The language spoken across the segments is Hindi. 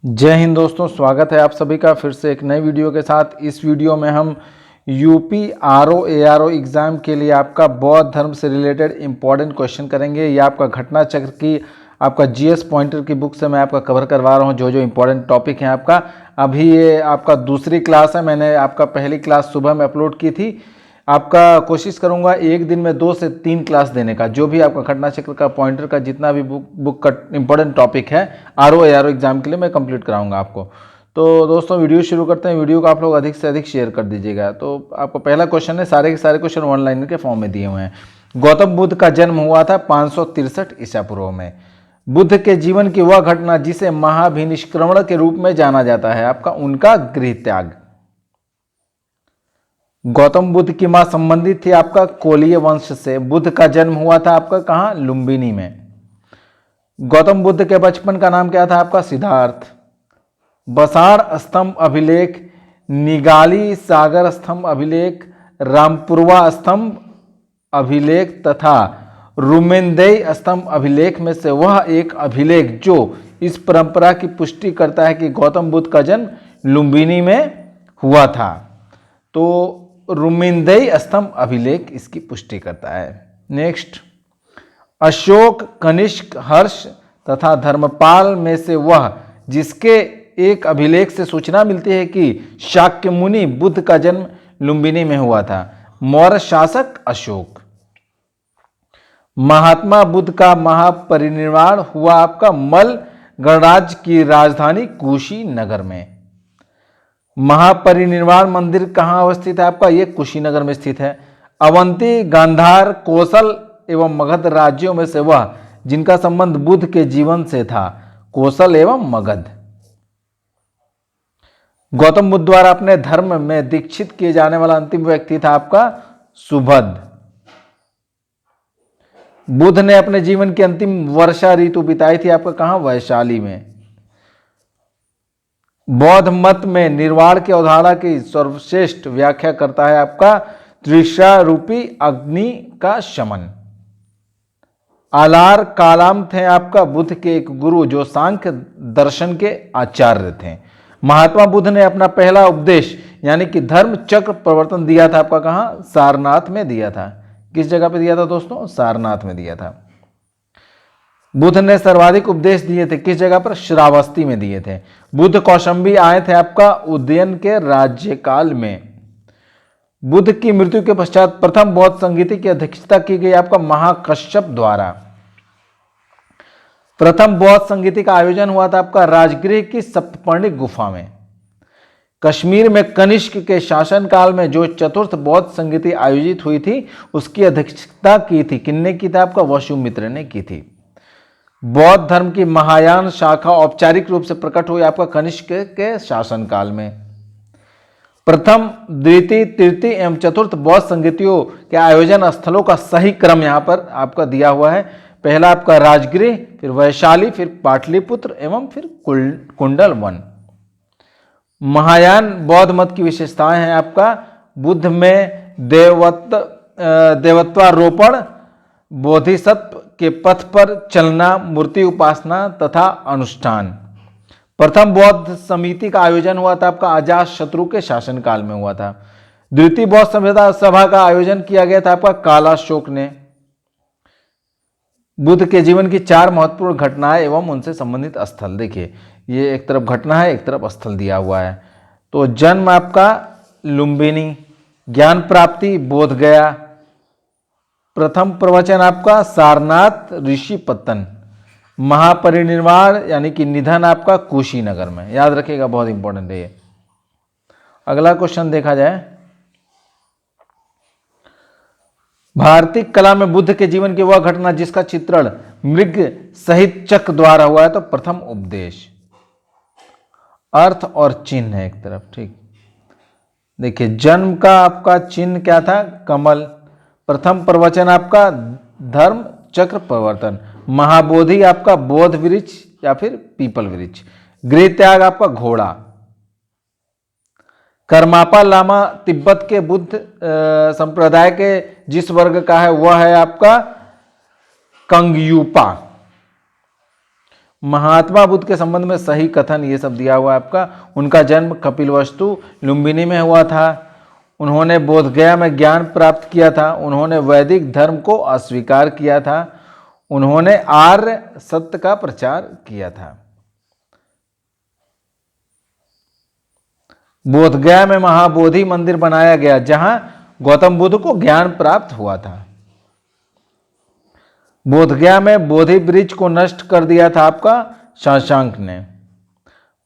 जय हिंद दोस्तों, स्वागत है आप सभी का फिर से एक नई वीडियो के साथ। इस वीडियो में हम यूपी आरओ एआरओ एग्ज़ाम के लिए आपका बौद्ध धर्म से रिलेटेड इंपॉर्टेंट क्वेश्चन करेंगे। ये आपका घटना चक्र की आपका जीएस पॉइंटर की बुक से मैं आपका कवर करवा रहा हूँ जो इंपॉर्टेंट टॉपिक है आपका। अभी ये आपका दूसरी क्लास है, मैंने आपका पहली क्लास सुबह में अपलोड की थी। आपका कोशिश करूंगा एक दिन में 2 से 3 क्लास देने का। जो भी आपका घटना चक्र का पॉइंटर का जितना भी बुक का इंपॉर्टेंट टॉपिक है आरओ एआरओ एग्जाम के लिए मैं कंप्लीट कराऊंगा आपको। तो दोस्तों वीडियो शुरू करते हैं। वीडियो को आप लोग अधिक से अधिक शेयर कर दीजिएगा। तो आपका पहला क्वेश्चन है, सारे के सारे क्वेश्चन वन लाइनर के फॉर्म में दिए हुए हैं। गौतम बुद्ध का जन्म हुआ था 563 ईसा पूर्व में। बुद्ध के जीवन की वह घटना जिसे महाभिनिष्क्रमण के रूप में जाना जाता है आपका उनका गृह त्याग। गौतम बुद्ध की मां संबंधित थी आपका कोलीय वंश से। बुद्ध का जन्म हुआ था आपका कहां? लुम्बिनी में। गौतम बुद्ध के बचपन का नाम क्या था आपका? सिद्धार्थ। बसाड़ स्तंभ अभिलेख, निगाली सागर स्तंभ अभिलेख, रामपुरवा स्तंभ अभिलेख तथा रुमेंदेई स्तंभ अभिलेख में से वह एक अभिलेख जो इस परंपरा की पुष्टि करता है कि गौतम बुद्ध का जन्म लुम्बिनी में हुआ था। तो रुमेंदेई स्तंभ अभिलेख इसकी पुष्टि करता है। नेक्स्ट, अशोक, कनिष्क, हर्ष तथा धर्मपाल में से वह जिसके एक अभिलेख से सूचना मिलती है कि शाक्य मुनि बुद्ध का जन्म लुम्बिनी में हुआ था। मौर्य शासक अशोक। महात्मा बुद्ध का महापरिनिर्वाण हुआ आपका मल गणराज्य की राजधानी कुशीनगर में। महापरिनिर्वाण मंदिर कहां अवस्थित है आपका? ये कुशीनगर में स्थित है। अवंती, गांधार, कौशल एवं मगध राज्यों में से वह जिनका संबंध बुद्ध के जीवन से था, कौशल एवं मगध। गौतम बुद्ध द्वारा अपने धर्म में दीक्षित किए जाने वाला अंतिम व्यक्ति था आपका सुबध। बुद्ध ने अपने जीवन की अंतिम वर्षा ऋतु बिताई थी आपका कहां? वैशाली में। बौद्ध मत में निर्वाण की अवधारणा की सर्वश्रेष्ठ व्याख्या करता है आपका त्रिशा रूपी अग्नि का शमन। आलार कालाम थे आपका बुद्ध के एक गुरु जो सांख्य दर्शन के आचार्य थे। महात्मा बुद्ध ने अपना पहला उपदेश यानी कि धर्म चक्र प्रवर्तन दिया था आपका कहां? सारनाथ में दिया था। किस जगह पे दिया था दोस्तों? सारनाथ में दिया था। बुद्ध ने सर्वाधिक उपदेश दिए थे किस जगह पर? श्रावस्ती में दिए थे। बुद्ध कौशंबी आए थे आपका उदयन के राज्यकाल में। बुद्ध की मृत्यु के पश्चात प्रथम बौद्ध संगीति की अध्यक्षता की गई आपका महाकश्यप द्वारा। प्रथम बौद्ध संगीति का आयोजन हुआ था आपका राजगृह की सप्तपर्णी गुफा में। कश्मीर में कनिष्क के शासनकाल में जो चतुर्थ बौद्ध संगीति आयोजित हुई थी उसकी अध्यक्षता की थी किन्ने की थी आपका? वसुमित्र ने की थी। बौद्ध धर्म की महायान शाखा औपचारिक रूप से प्रकट हुई आपका कनिष्क के शासनकाल में। प्रथम, द्वितीय, तृतीय एवं चतुर्थ बौद्ध संगीतियों के आयोजन स्थलों का सही क्रम यहां पर आपका दिया हुआ है। पहला आपका राजगृह, फिर वैशाली, फिर पाटलिपुत्र एवं फिर कुंडल वन। महायान बौद्ध मत की विशेषताएं हैं आपका बुद्ध में देवत्वारोपण, बोधिसत्व के पथ पर चलना, मूर्ति उपासना तथा अनुष्ठान। प्रथम बौद्ध समिति का आयोजन हुआ था आपका अजात शत्रु के शासनकाल में हुआ था। द्वितीय बौद्ध सभ्यता सभा का आयोजन किया गया था आपका कालाशोक ने। बुद्ध के जीवन की 4 महत्वपूर्ण घटनाएं एवं उनसे संबंधित स्थल। देखिए ये एक तरफ घटना है, एक तरफ स्थल दिया हुआ है। तो जन्म आपका लुम्बिनी, ज्ञान प्राप्ति बोध गया, प्रथम प्रवचन आपका सारनाथ ऋषि पत्तन, महापरिनिर्वाण यानी कि निधन आपका कुशीनगर में। याद रखिएगा, बहुत इंपॉर्टेंट है ये। अगला क्वेश्चन देखा जाए, भारतीय कला में बुद्ध के जीवन की वह घटना जिसका चित्रण मृग सहित चक्र द्वारा हुआ है। तो प्रथम उपदेश, अर्थ और चिन्ह है एक तरफ। ठीक, देखिए जन्म का आपका चिन्ह क्या था? कमल। प्रथम प्रवचन आपका धर्म चक्र प्रवर्तन। महाबोधि आपका बोध वृक्ष या फिर पीपल वृक्ष। गृह त्याग आपका घोड़ा। कर्मापा लामा तिब्बत के बुद्ध संप्रदाय के जिस वर्ग का है वह है आपका कंगयूपा। महात्मा बुद्ध के संबंध में सही कथन ये सब दिया हुआ है आपका। उनका जन्म कपिलवस्तु लुम्बिनी में हुआ था। उन्होंने बोधगया में ज्ञान प्राप्त किया था। उन्होंने वैदिक धर्म को अस्वीकार किया था। उन्होंने आर्य सत्य का प्रचार किया था। बोधगया में महाबोधि मंदिर बनाया गया जहां गौतम बुद्ध को ज्ञान प्राप्त हुआ था। बोधगया में बोधि वृक्ष को नष्ट कर दिया था आपका शशांक ने।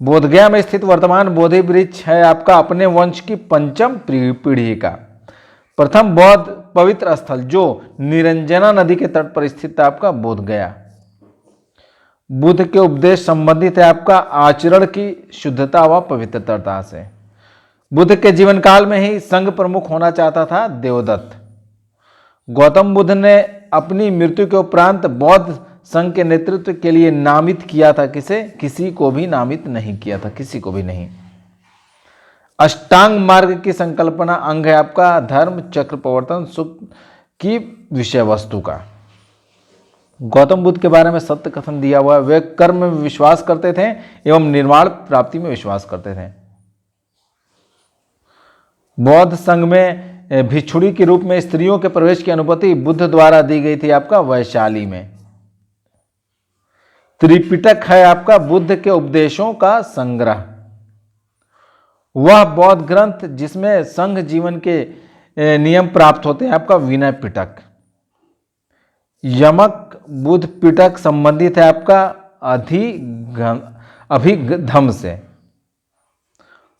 बोधगया में स्थित वर्तमान बोधि वृक्ष है आपका अपने वंश की पंचम पीढ़ी का प्रथम बौद्ध पवित्र स्थल जो निरंजना नदी के तट पर स्थित है आपका बोधगया। बुद्ध के उपदेश संबंधित है आपका आचरण की शुद्धता व पवित्रता से। बुद्ध के जीवन काल में ही संघ प्रमुख होना चाहता था देवदत्त। गौतम बुद्ध ने अपनी मृत्यु के उपरांत बौद्ध संघ के नेतृत्व के लिए नामित किया था। किसी को भी नामित नहीं किया था, किसी को भी नहीं। अष्टांग मार्ग की संकल्पना अंग है आपका धर्म चक्र प्रवर्तन सुख की विषय वस्तु का। गौतम बुद्ध के बारे में सत्य कथन दिया हुआ है। वे कर्म में विश्वास करते थे एवं निर्वाण प्राप्ति में विश्वास करते थे। बौद्ध संघ में भिक्षुणी के रूप में स्त्रियों के प्रवेश की अनुमति बुद्ध द्वारा दी गई थी आपका वैशाली में। त्रिपिटक है आपका बुद्ध के उपदेशों का संग्रह। वह बौद्ध ग्रंथ जिसमें संघ जीवन के नियम प्राप्त होते हैं आपका विनय पिटक। यमक बुद्ध पिटक संबंधित है आपका अभिगम से।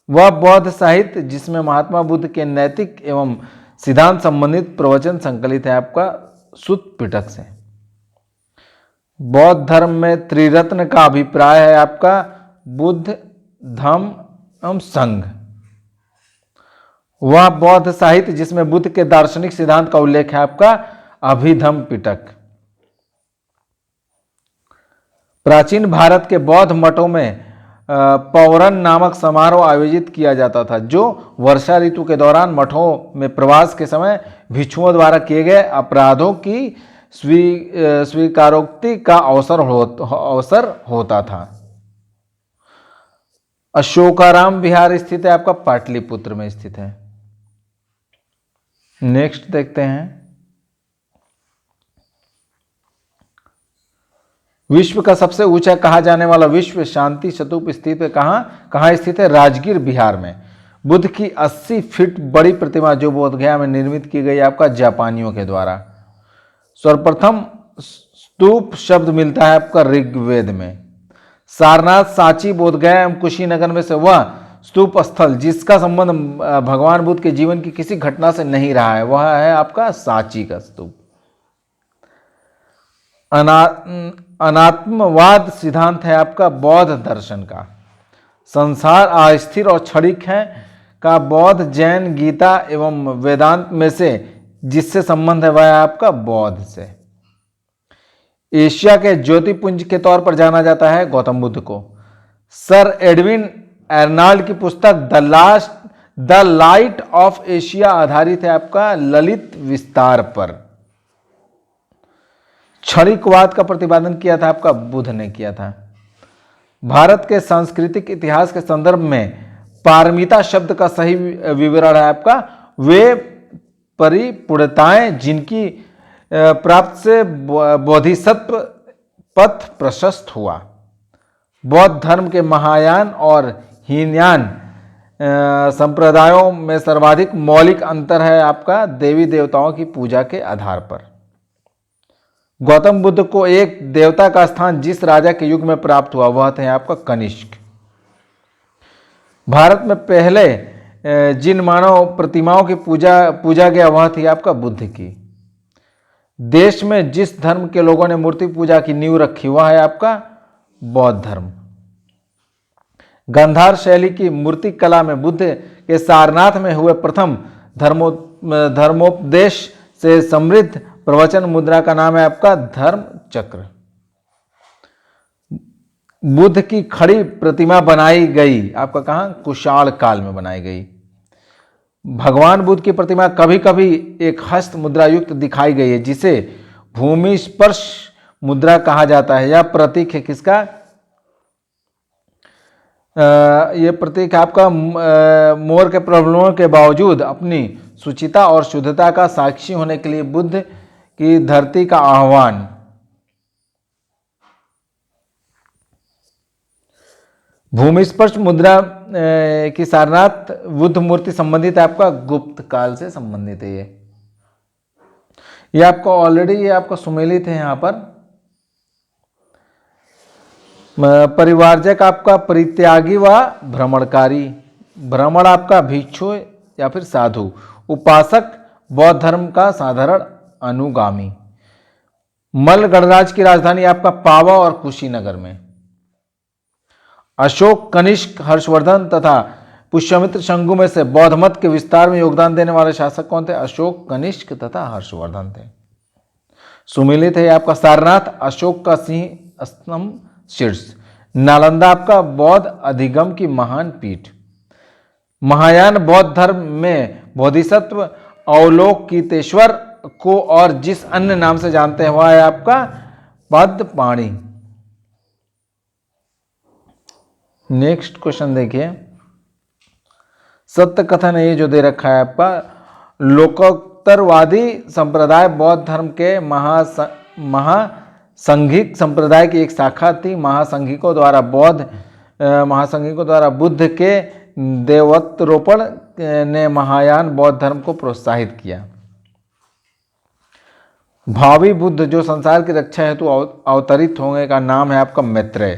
वह बौद्ध साहित्य जिसमें महात्मा बुद्ध के नैतिक एवं सिद्धांत संबंधित प्रवचन संकलित है आपका सुत्त पिटक से। बौद्ध धर्म में त्रिरत्न का अभिप्राय है आपका बुद्ध धम्म एवं संघ। वह बौद्ध साहित्य जिसमें बुद्ध के दार्शनिक सिद्धांत का उल्लेख है आपका अभिधम्म पिटक। प्राचीन भारत के बौद्ध मठों में पौरन नामक समारोह आयोजित किया जाता था जो वर्षा ऋतु के दौरान मठों में प्रवास के समय भिक्षुओं द्वारा किए गए अपराधों की स्वीकारोक्ति का अवसर होता था। अशोकाराम विहार स्थित है आपका पाटलिपुत्र में स्थित है। नेक्स्ट देखते हैं। विश्व का सबसे ऊंचा कहा जाने वाला विश्व शांति स्तूप स्थित है कहां स्थित है? राजगीर बिहार में। बुद्ध की 80 फीट बड़ी प्रतिमा जो बोधगया में निर्मित की गई आपका जापानियों के द्वारा। सर्वप्रथम स्तूप शब्द मिलता है आपका ऋग्वेद में। सारनाथ सांची बोधगया एवं कुशीनगर में से वह स्तूप स्थल जिसका संबंध भगवान बुद्ध के जीवन की किसी घटना से नहीं रहा है वह है आपका सांची का स्तूप। अनात्मवाद सिद्धांत है आपका बौद्ध दर्शन का। संसार अस्थिर और क्षणिक है का बौद्ध जैन गीता एवं वेदांत में से जिससे संबंध है वह है आपका बौद्ध से। एशिया के ज्योतिपुंज के तौर पर जाना जाता है गौतम बुद्ध को। सर एडविन एर्नाल्ड की पुस्तक द लाइट ऑफ एशिया आधारित है आपका ललित विस्तार पर। क्षणिकवाद का प्रतिपादन किया था आपका बुद्ध ने किया था। भारत के सांस्कृतिक इतिहास के संदर्भ में पारमिता शब्द का सही विवरण है आपका वे परिपूर्णताएं जिनकी प्राप्त से बोधिसत्व पथ प्रशस्त हुआ। बौद्ध धर्म के महायान और हीनयान संप्रदायों में सर्वाधिक मौलिक अंतर है आपका देवी देवताओं की पूजा के आधार पर। गौतम बुद्ध को एक देवता का स्थान जिस राजा के युग में प्राप्त हुआ वह थे आपका कनिष्क। भारत में पहले जिन मानव प्रतिमाओं की पूजा गया वह थी आपका बुद्ध की। देश में जिस धर्म के लोगों ने मूर्ति पूजा की नींव रखी वह है आपका बौद्ध धर्म। गांधार शैली की मूर्ति कला में बुद्ध के सारनाथ में हुए प्रथम धर्मोपदेश से समृद्ध प्रवचन मुद्रा का नाम है आपका धर्म चक्र। बुद्ध की खड़ी प्रतिमा बनाई गई आपका कहां? कुषाण काल में बनाई गई। भगवान बुद्ध की प्रतिमा कभी कभी एक हस्त मुद्रा युक्त दिखाई गई है जिसे भूमि स्पर्श मुद्रा कहा जाता है। यह प्रतीक है किसका? ये प्रतीक आपका मोर के प्रबलों के बावजूद अपनी शुचिता और शुद्धता का साक्षी होने के लिए बुद्ध की धरती का आह्वान। भूमिस्पर्श मुद्रा की सारनाथ बुद्ध मूर्ति संबंधित है आपका गुप्त काल से संबंधित है। ये आपका ऑलरेडी ये आपका सुमेलित है। यहाँ पर परिवारजक आपका परित्यागी व भ्रमणकारी, भ्रमण आपका भिक्षु या फिर साधु, उपासक बौद्ध धर्म का साधारण अनुगामी। मल्ल गणराज की राजधानी आपका पावा और कुशीनगर में। अशोक, कनिष्क, हर्षवर्धन तथा पुष्यमित्र शंगु में से बौद्ध मत के विस्तार में योगदान देने वाले शासक कौन थे? अशोक, कनिष्क तथा हर्षवर्धन थे। सुमिलित है आपका सारनाथ, अशोक का सिंह स्तंभ शीर्ष। नालंदा आपका बौद्ध अधिगम की महान पीठ। महायान बौद्ध धर्म में बोधिसत्व अवलोकितेश्वर को और जिस अन्य नाम से जानते हैं वह है आपका पद्मपाणि। नेक्स्ट क्वेश्चन देखिए, सत्य कथन है ये जो दे रखा है आपका, लोकोत्तरवादी संप्रदाय बौद्ध धर्म के महासंघिक संप्रदाय की एक शाखा थी। महासंघिकों द्वारा बुद्ध के देवत्रोपण ने महायान बौद्ध धर्म को प्रोत्साहित किया। भावी बुद्ध जो संसार की रक्षा हेतु अवतरित होंगे का नाम है आपका मैत्रेय।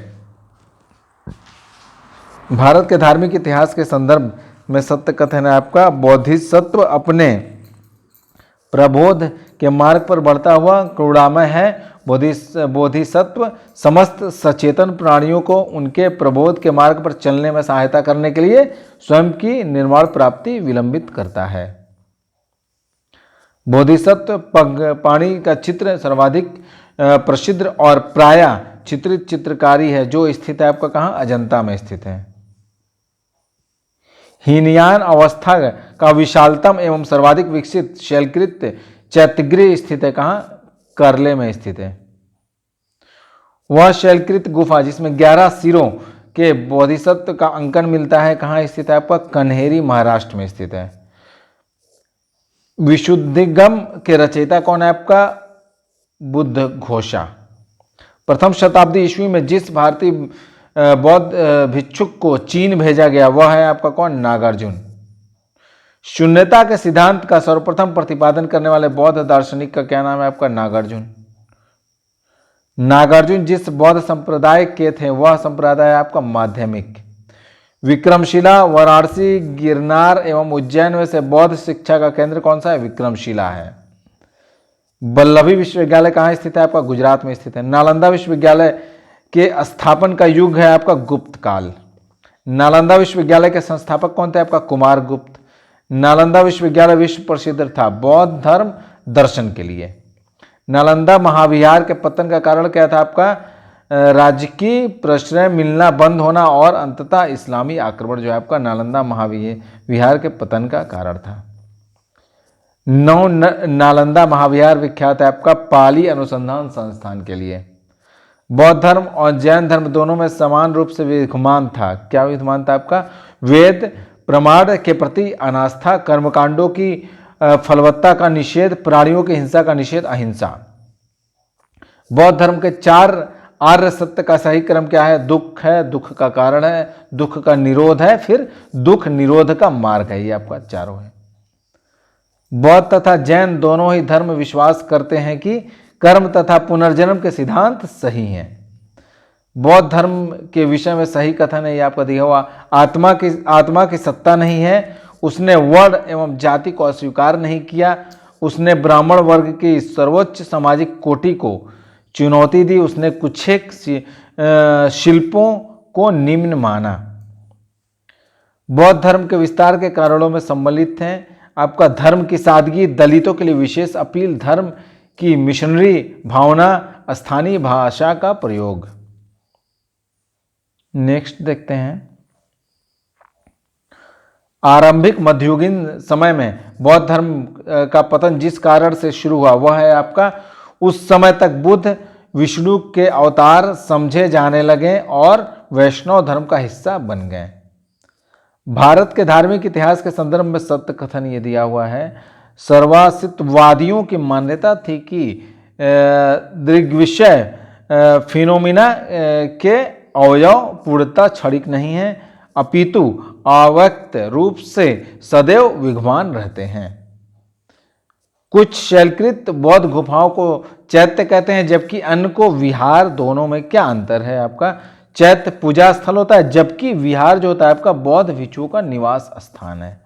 भारत के धार्मिक इतिहास के संदर्भ में सत्य कथन है आपका, बोधिसत्व अपने प्रबोध के मार्ग पर बढ़ता हुआ करुणामय है। बोधिसत्व समस्त सचेतन प्राणियों को उनके प्रबोध के मार्ग पर चलने में सहायता करने के लिए स्वयं की निर्वाण प्राप्ति विलंबित करता है। बोधिसत्व पाणि का चित्र सर्वाधिक प्रसिद्ध और प्रायः चित्रित चित्रकारी है जो स्थित है आपका कहाँ? अजंता में स्थित है। हीनयान अवस्था का विशालतम एवं सर्वाधिक विकसित शैलकृत चैत्यगृह स्थित है कहाँ? करले में स्थित है। वह शैलकृत गुफा जिसमें 11 सिरों के बोधिसत्व का अंकन मिलता है कहाँ स्थित है आपका? कन्हेरी महाराष्ट्र में स्थित है। विशुद्धिगम के रचयिता कौन है आपका? बुद्ध घोषा। प्रथम शताब्दी ईस्वी में जिस भारतीय बौद्ध भिक्षुक को चीन भेजा गया वह है आपका कौन? नागार्जुन। शून्यता के सिद्धांत का सर्वप्रथम प्रतिपादन करने वाले बौद्ध दार्शनिक का क्या नाम है आपका? नागार्जुन। नागार्जुन जिस बौद्ध संप्रदाय के थे वह संप्रदाय आपका माध्यमिक। विक्रमशिला, वाराणसी, गिरनार एवं उज्जैन में से बौद्ध शिक्षा का केंद्र कौन सा है? विक्रमशिला है। वल्लभी विश्वविद्यालय कहाँ स्थित है आपका? गुजरात में स्थित है। नालंदा विश्वविद्यालय के स्थापन का युग है आपका गुप्त काल। नालंदा विश्वविद्यालय के संस्थापक कौन थे आपका? कुमार गुप्त। नालंदा विश्वविद्यालय विश्व प्रसिद्ध था बौद्ध धर्म दर्शन के लिए। नालंदा महाविहार के पतन का कारण क्या था आपका? राजकीय प्रश्रय मिलना बंद होना और अंततः इस्लामी आक्रमण जो है आपका नालंदा महाविहार के पतन का कारण था। नालंदा महाविहार विख्यात है आपका पाली अनुसंधान संस्थान के लिए। बौद्ध धर्म और जैन धर्म दोनों में समान रूप से विद्यमान था। क्या विद्यमान था आपका? वेद प्रमाण के प्रति अनास्था, कर्मकांडों की फलवत्ता का निषेध, प्राणियों की हिंसा का निषेध, अहिंसा। बौद्ध धर्म के 4 आर्य सत्य का सही क्रम क्या है? दुख है, दुख का कारण है, दुख का निरोध है, फिर दुख निरोध का मार्ग है। ये आपका चारों है। बौद्ध तथा जैन दोनों ही धर्म विश्वास करते हैं कि कर्म तथा पुनर्जन्म के सिद्धांत सही हैं। बौद्ध धर्म के विषय में सही कथन है ये आपका दिया हुआ, आत्मा की सत्ता नहीं है। उसने वर्ण एवं जाति को अस्वीकार नहीं किया। उसने ब्राह्मण वर्ग की सर्वोच्च सामाजिक कोटि को चुनौती दी। उसने कुछ एक शिल्पों को निम्न माना। बौद्ध धर्म के विस्तार के कारणों में सम्मिलित हैं आपका धर्म की सादगी, दलितों के लिए विशेष अपील, धर्म की मिशनरी भावना, स्थानीय भाषा का प्रयोग। नेक्स्ट देखते हैं, आरंभिक मध्ययुगीन समय में बौद्ध धर्म का पतन जिस कारण से शुरू हुआ वह है आपका, उस समय तक बुद्ध विष्णु के अवतार समझे जाने लगे और वैष्णव धर्म का हिस्सा बन गए। भारत के धार्मिक इतिहास के संदर्भ में सत्य कथन ये दिया हुआ है, सर्वासितवादियों की मान्यता थी कि दृग्विषय फिनोमिना के अवयव पूर्णतः क्षणिक नहीं है, अपितु अव्यक्त रूप से सदैव विद्यमान रहते हैं। कुछ शैलकृत बौद्ध गुफाओं को चैत्य कहते हैं, जबकि अन्य को विहार। दोनों में क्या अंतर है आपका? चैत्य पूजा स्थल होता है, जबकि विहार जो होता है आपका बौद्ध भिक्षुओं का निवास स्थान है।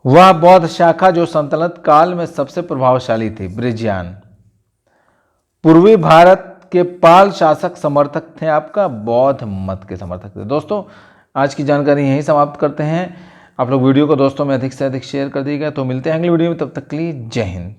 वह बौद्ध शाखा जो सल्तनत काल में सबसे प्रभावशाली थी, ब्रिजियान। पूर्वी भारत के पाल शासक समर्थक थे आपका बौद्ध मत के समर्थक थे। दोस्तों आज की जानकारी यहीं समाप्त करते हैं। आप लोग वीडियो को दोस्तों में अधिक से अधिक शेयर कर दीजिएगा। तो मिलते हैं अगली वीडियो में, तब तक के लिए जय हिंद।